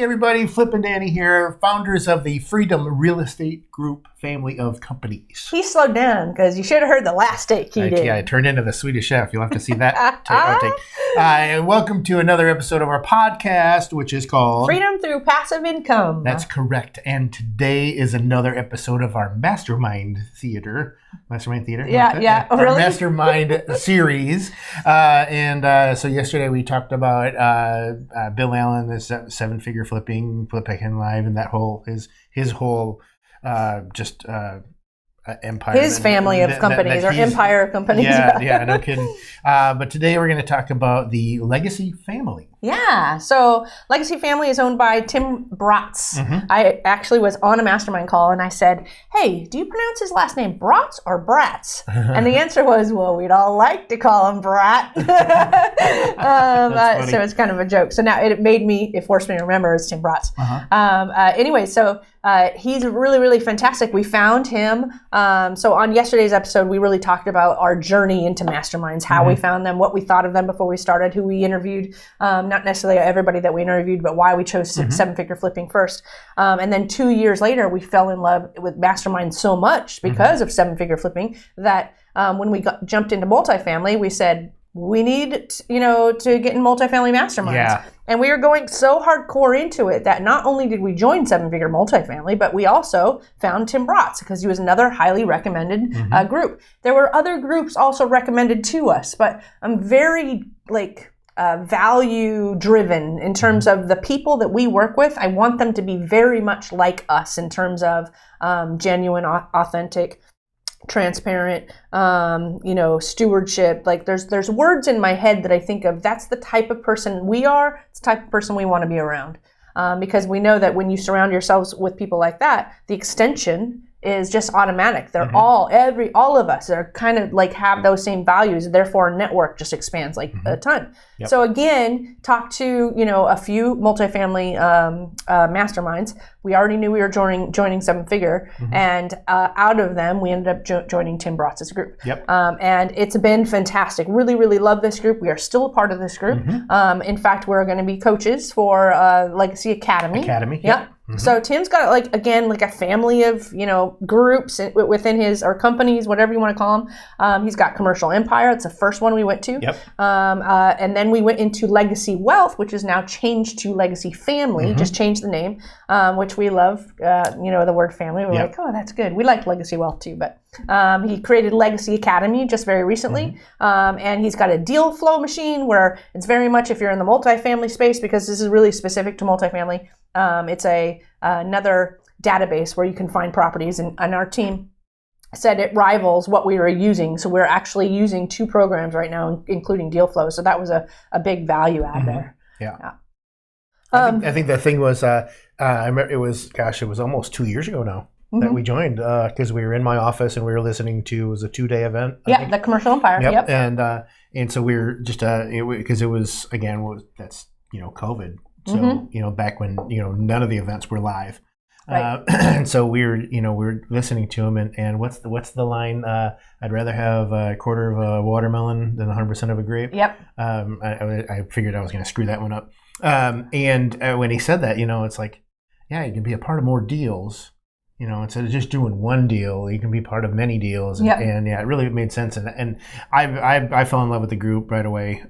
Hey everybody, Flip and Danny here, founders of the Freedom Real Estate Group family of companies. He slowed down because you should have heard the last take he did. Yeah, I turned into the Swedish Chef. You'll have to see that outtake. And welcome to another episode of our podcast, which is called Freedom Through Passive Income. That's correct. And today is another episode of our Mastermind Theater. Yeah. Our Really? Mastermind series. So yesterday we talked about Bill Allen, this seven-figure flipping live, and that whole his whole empire. His family of companies, or empire of companies. Yeah, no kidding. But today we're going to talk about the Legacy family. Yeah, so Legacy Family is owned by Tim Bratz. Mm-hmm. I actually was on a mastermind call and I said, hey, do you pronounce his last name Bratz or Bratz? And the answer was, well, we'd all like to call him Brat. So it's kind of a joke. So now it forced me to remember it's Tim Bratz. Anyway, so he's really, really fantastic. We found him. So on yesterday's episode, we really talked about our journey into masterminds, how we found them, what we thought of them before we started, who we interviewed. Not necessarily everybody that we interviewed, but why we chose seven-figure flipping first. And then 2 years later, we fell in love with masterminds so much because of seven-figure flipping that when we jumped into multifamily, we said, we need, to get in multifamily masterminds. Yeah. And we were going so hardcore into it that not only did we join seven-figure multifamily, but we also found Tim Bratz because he was another highly recommended group. There were other groups also recommended to us, but I'm very value driven in terms of the people that we work with. I want them to be very much like us in terms of genuine, authentic, transparent, stewardship. Like there's words in my head that I think of. That's the type of person we are. It's the type of person we want to be around. Because we know that when you surround yourselves with people like that, the extension is just automatic. They're all of us are kind of like have those same values. Therefore, our network just expands like a ton. Yep. So again, talk to a few multifamily masterminds. We already knew we were joining seven figure, and out of them, we ended up joining Tim Bratz's group. Yep. And it's been fantastic. Really, really love this group. We are still a part of this group. In fact, we're going to be coaches for Legacy Academy. Yep. So Tim's got a family of groups within his or companies, whatever you want to call them. He's got Commercial Empire. It's the first one we went to. Yep. And then we went into Legacy Wealth, which is now changed to Legacy Family. Just changed the name, which we love. The word family. We're like, oh, that's good. We like Legacy Wealth too, but he created Legacy Academy just very recently, and he's got a deal flow machine where it's very much if you're in the multifamily space, because this is really specific to multifamily. It's another database where you can find properties, and our team said it rivals what we were using. So we're actually using two programs right now, including deal flow. So that was a big value add there. Yeah. I think the thing was, I remember it was almost 2 years ago now that we joined, because we were in my office and we were listening to, it was a 2-day event. The Commercial Empire. Yep. And so we were just, because it was, again, that's, COVID. So, back when, none of the events were live. Right. And so we were listening to him, and what's the line? I'd rather have a quarter of a watermelon than 100% of a grape. Yep. I figured I was going to screw that one up. And when he said that, it's like, yeah, you can be a part of more deals. Instead of just doing one deal, you can be part of many deals. And it really made sense. And I fell in love with the group right away.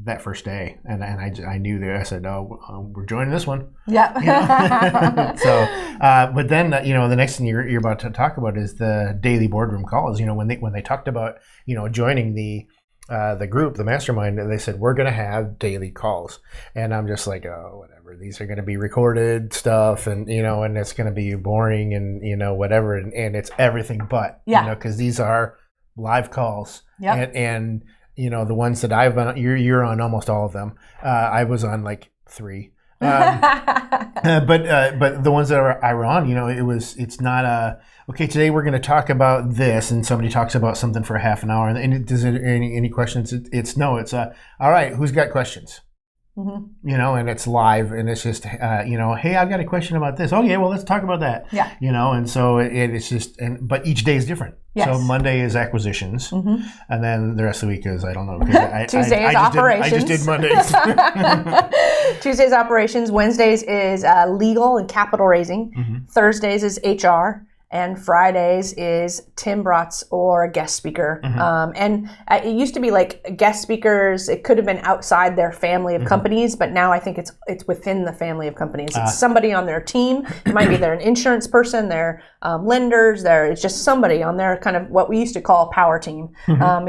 That first day, and I knew that. I said, "Oh, we're joining this one." Yeah. So, but then the next thing you're about to talk about is the daily boardroom calls. When they talked about joining the group, the mastermind, they said we're going to have daily calls, and I'm just like, oh, whatever. These are going to be recorded stuff, and and it's going to be boring, and whatever, and it's everything but because these are live calls, and the ones that I've been on, you're on almost all of them. I was on like 3. But the ones that I were on, it's not okay, today we're going to talk about this, and somebody talks about something for a half an hour, and does it any questions? It's all right, who's got questions? you know, and it's live, and it's just, you know, hey, I've got a question about this. Oh, yeah, well, let's talk about that. Yeah. You know, and so it's just, but each day is different. Yes. So Monday is acquisitions, and then the rest of the week is, I don't know. Tuesday is operations. I just did Mondays. Tuesdays operations. Wednesdays is legal and capital raising. Thursdays is HR. And Fridays is Tim Bratz or a guest speaker. And it used to be like guest speakers, it could have been outside their family of companies, but now I think it's within the family of companies. It's somebody on their team. It might be they're an insurance person, they're lenders, it's just somebody on their kind of what we used to call a power team,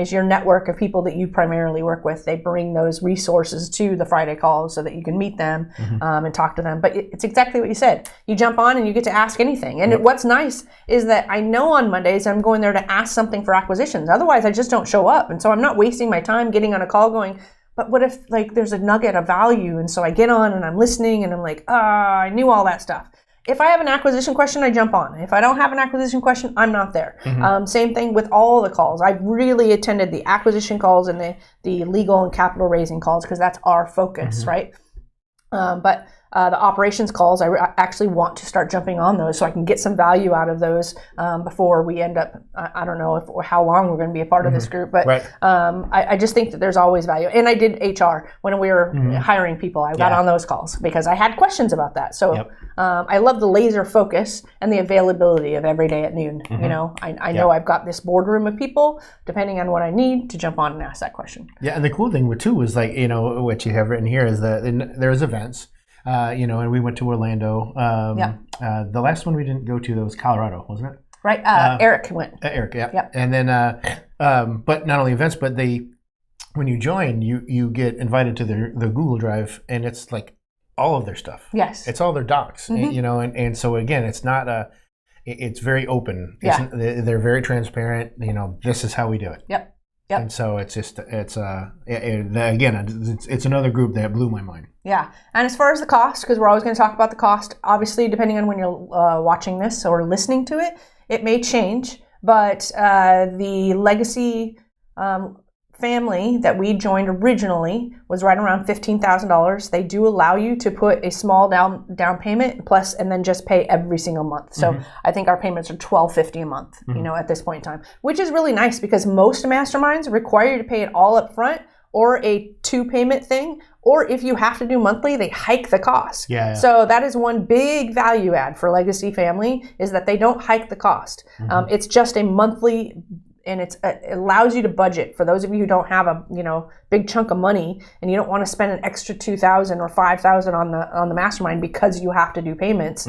is your network of people that you primarily work with. They bring those resources to the Friday calls so that you can meet them and talk to them. But it's exactly what you said. You jump on and you get to ask anything. And what's nice is that I know on Mondays I'm going there to ask something for acquisitions. Otherwise, I just don't show up. And so I'm not wasting my time getting on a call going, but what if like there's a nugget of value? And so I get on and I'm listening and I'm like, I knew all that stuff. If I have an acquisition question, I jump on. If I don't have an acquisition question, I'm not there. Same thing with all the calls. I've really attended the acquisition calls and the legal and capital raising calls because that's our focus, right? But the operations calls, I actually want to start jumping on those so I can get some value out of those before we end up, I don't know how long we're going to be a part of this group, but I just think that there's always value. And I did HR when we were hiring people. I got on those calls because I had questions about that. So I love the laser focus and the availability of every day at noon. You know, I know I've got this boardroom of people, depending on what I need, to jump on and ask that question. Yeah, and the cool thing too is like, you know, what you have written here is that there's events. You know, and we went to Orlando. The last one we didn't go to, that was Colorado, wasn't it? Right. Eric went. Eric, yeah. And then, but not only events, but when you join, you get invited to the Google Drive, and it's like all of their stuff. Yes. It's all their docs, you know, and so again, it's not it's very open. They're very transparent. You know, this is how we do it. Yep. And so it's again, it's another group that blew my mind. Yeah. And as far as the cost, because we're always going to talk about the cost, obviously, depending on when you're watching this or listening to it, it may change. But the legacy family that we joined originally was right around $15,000. They do allow you to put a small down payment plus, and then just pay every single month. So I think our payments are $1,250 a month, you know, at this point in time, which is really nice because most masterminds require you to pay it all up front or a 2-payment thing. Or if you have to do monthly, they hike the cost. Yeah. So that is one big value add for Legacy Family, is that they don't hike the cost. It's just a monthly, and it allows you to budget. For those of you who don't have a big chunk of money and you don't want to spend an extra $2,000 or $5,000 on the mastermind because you have to do payments,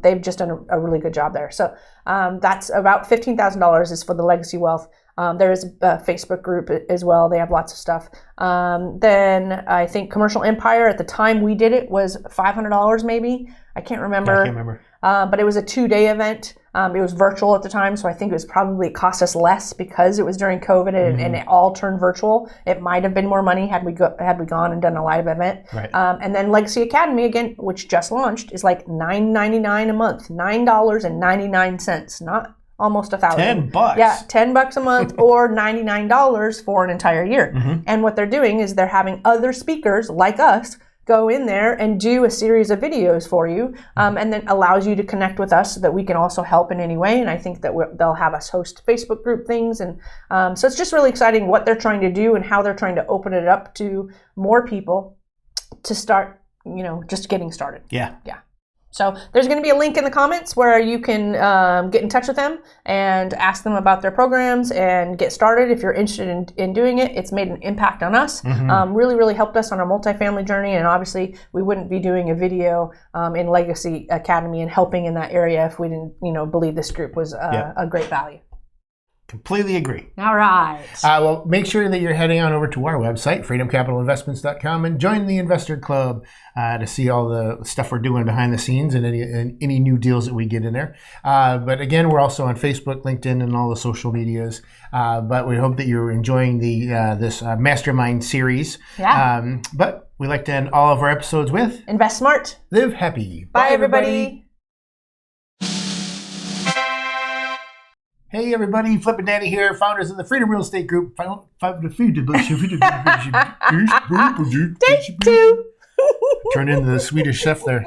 they've just done a really good job there. So that's about $15,000 is for the Legacy Wealth. There is a Facebook group as well. They have lots of stuff. Then I think Commercial Empire, at the time we did it, was $500 maybe. I can't remember. I can't remember. But it was a 2-day event. It was virtual at the time, so I think it cost us less because it was during COVID and it all turned virtual. It might have been more money had we gone and done a live event. Right. And then Legacy Academy, again, which just launched, is like $9.99 a month, $9.99, not almost $1,000. $10. Yeah, $10 a month or $99 for an entire year. And what they're doing is they're having other speakers like us go in there and do a series of videos for you, and then allows you to connect with us so that we can also help in any way. And I think that they'll have us host Facebook group things. And so it's just really exciting what they're trying to do and how they're trying to open it up to more people to start, just getting started. Yeah. So there's going to be a link in the comments where you can get in touch with them and ask them about their programs and get started if you're interested in doing it. It's made an impact on us, really, really helped us on our multifamily journey. And obviously, we wouldn't be doing a video in Legacy Academy and helping in that area if we didn't, believe this group was a great value. Completely agree. All right. Well, make sure that you're heading on over to our website, freedomcapitalinvestments.com, and join the Investor Club to see all the stuff we're doing behind the scenes and any new deals that we get in there. But again, we're also on Facebook, LinkedIn, and all the social medias. But we hope that you're enjoying this Mastermind series. Yeah. But we like to end all of our episodes with Invest Smart. Live Happy. Bye everybody. Hey everybody, Flip and Danny here, founders of the Freedom Real Estate Group. Take 2. Turn into the Swedish chef there.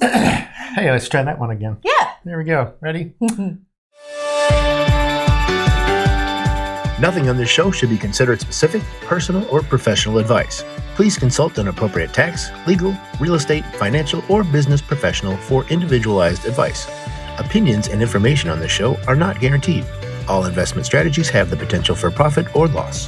Hey, let's try that one again. Yeah. There we go. Ready? Nothing on this show should be considered specific, personal, or professional advice. Please consult an appropriate tax, legal, real estate, financial, or business professional for individualized advice. Opinions and information on this show are not guaranteed. All investment strategies have the potential for profit or loss.